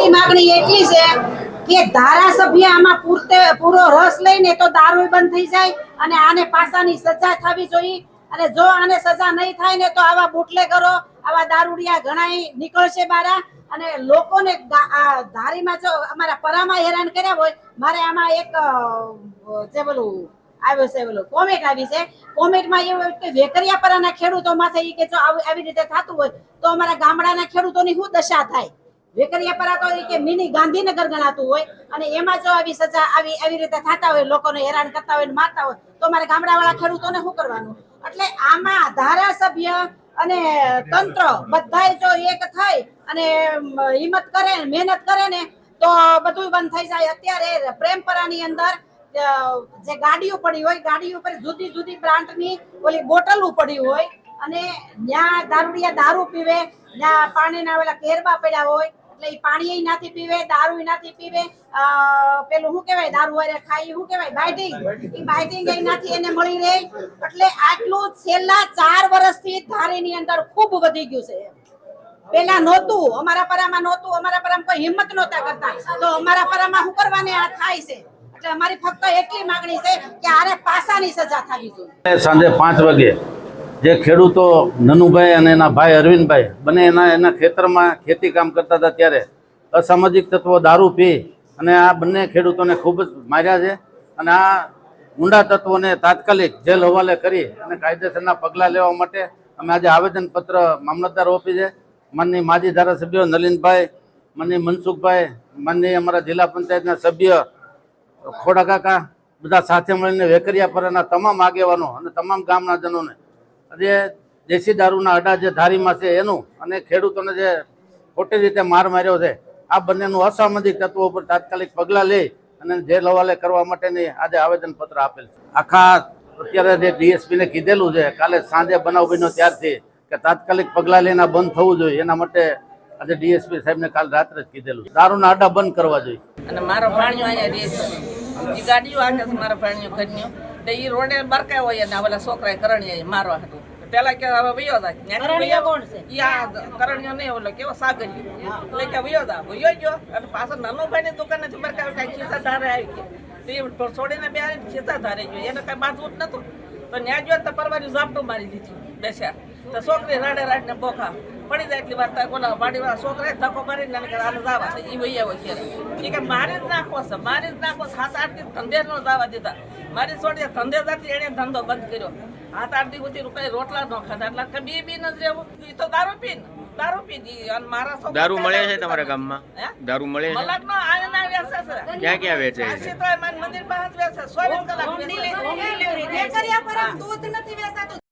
અમારી માગણી એટલી છે કે ધારાસભ્ય આમાં પૂરો રસ લઈને તો દારૂ બંધ થઈ જાય અને આને પાસાની સજા થવી જોઈએ। અને જો આને સજા નહીં થાય ને તો આવા બુટલેગરો આવા દારૂડિયા ઘણાય નીકળશે બારા અને લોકોને ધારીમાં જો અમારા પરામાં હેરાન કર્યા હોય। મારે આમાં એક જે બોલું આવ્યો છે બોલું કોમેન્ટ આવી છે। કોમેન્ટમાં એવું કે વેકરિયાપરાના ખેડૂતો માથે ઈ કે જો આવી રીતે થતું હોય તો અમારા ગામડાના ખેડૂતોની શું દશા થાય। વેકરિયાપરા તો કે મિની ગાંધીનગર ગણાતું હોય અને એમાં જો આવી સજા આવી રીતે થતા હોય લોકોને હેરાન કરતા હોય મારતા હોય તો અમારા ગામડાવાળા ખેડૂતોને શું કરવાનું। એટલે આમાં ધારાસભ્ય અને તંત્ર બધાય જો એક થઈ અને હિંમત કરે મહેનત કરે ને તો બધું બંધ થઈ જાય। અત્યારે પ્રેમપરાની અંદર જે ગાડીઓ પડી હોય ગાડી ઉપર જુદી જુદી બ્રાન્ડની ઓલી બોટલો પડી હોય અને ત્યાં દારૂડિયા દારૂ પીવે ત્યાં પાણીના ઓલા કેરબા પડ્યા હોય એટલે એ પાણી નાથી પીવે દારૂ નાથી પીવે પેલું શું કહેવાય દારૂ વારે ખાઈ શું કહેવાય બાઇટિંગ એ નાથી એને મળી રહે। એટલે આટલું છેલ્લા 4 વર્ષથી ધારીની અંદર ખૂબ વધી ગયું છે। પેલા નહોતું અમારા પરામાં નહોતું અમારા પરામાં કોઈ હિંમત નહોતા કરતા તો અમારા પરામાં શું કરવાને આ થાય છે। એટલે અમારી ફક્ત એટલી માંગણી છે કે આને પાસાની સજા થવી જોઈએ। સાંજે 5 વાગે જે ખેડૂતો નનુભાઈ અને એના ભાઈ અરવિંદભાઈ બંને એના ખેતરમાં ખેતી કામ કરતા હતા ત્યારે અસામાજિક તત્વો દારૂ પી અને આ બંને ખેડૂતોને ખૂબ જ માર્યા છે અને આ ગુંડા તત્વોને તાત્કાલિક જેલ હવાલે કરી અને કાયદેસરના પગલાં લેવા માટે અમે આજે આવેદનપત્ર મામલતદાર ઓફિસે માનનીય માજી ધારાસભ્યો નલિનભાઈ માનનીય મનસુખભાઈ માનનીય અમારા જિલ્લા પંચાયતના સભ્ય ખોડા કાકા બધા સાથે મળીને વેકરિયાપરાના તમામ આગેવાનો અને તમામ ગામના જનોને આજે દેશી દારૂના અડા જે ધારીમાં છે એનું અને ખેડૂતોને જે ખોટી રીતે માર માર્યો છે આ બંનેનું અસામાજિક તત્વો ઉપર તાત્કાલિક પગલાં લઈ અને જેલ હવાલે કરવા માટેની આજે આવેદનપત્ર આપેલ છે। આખા અત્યારે જે ડીએસપીને કીધેલું છે કાલે સાંજે બનાવ બન્યો ત્યારથી કે તાત્કાલિક પગલાં લઈને બંધ થવું જોઈએ એના માટે આજે ડીએસપી સાહેબને કાલ રાત્રે જ કીધેલું દારૂના અડા બંધ કરવા જોઈએ। અને મારો ભાણિયો અહીંયા રહે છે એ ગાડીઓ આગે છે મારા ભાણિયો ઘરનો તો એ રોડે બરકાય હોય ને ઓલા છોકરાએ કરણીએ મારવા હતું પેલા કે હવે વયો જાય કોણ છે કરણીયો નહીં ઓલો કેવો સાગરિયો એટલે કે વયો જા વયો ગયો અને પાછળ નાનુભાઈ ની દુકાન નથી બરકાય કઈ ખીસા ધારે આવી ગયા છોડીને બે ખીસા ધારે ગયો એને કઈ બાજવું જ નતું તો ન્યા જો તો પરવારી ઝાપટું મારી દીધું બેસ્યા તો છોકરી રાડે રાડ ને બોખા પડી જાય એટલી વાર કોના વાડીવાળા છોકરાએ ધક્કો મારીને આને જવા એ વૈયા હોય એ કે મારી જ નાખો છે 7-8 દિવસ ધંધે ન જવા દીધા મારી છોડી ધંધે જતી એને ધંધો બંધ કર્યો 7-8 દિવસ સુધી કઈ રોટલા ન ખાધા એટલે બી ન જ રહેવું એ તો દારૂ પી અને મારા દારૂ મળે છે તમારા ગામમાં દારૂ મળે છે મલક નો આયના વેચે છે ક્યાં વેચે છે મંદિર પાસે વેચે 24 કલાક વેચે દૂધ નથી વેચાતું।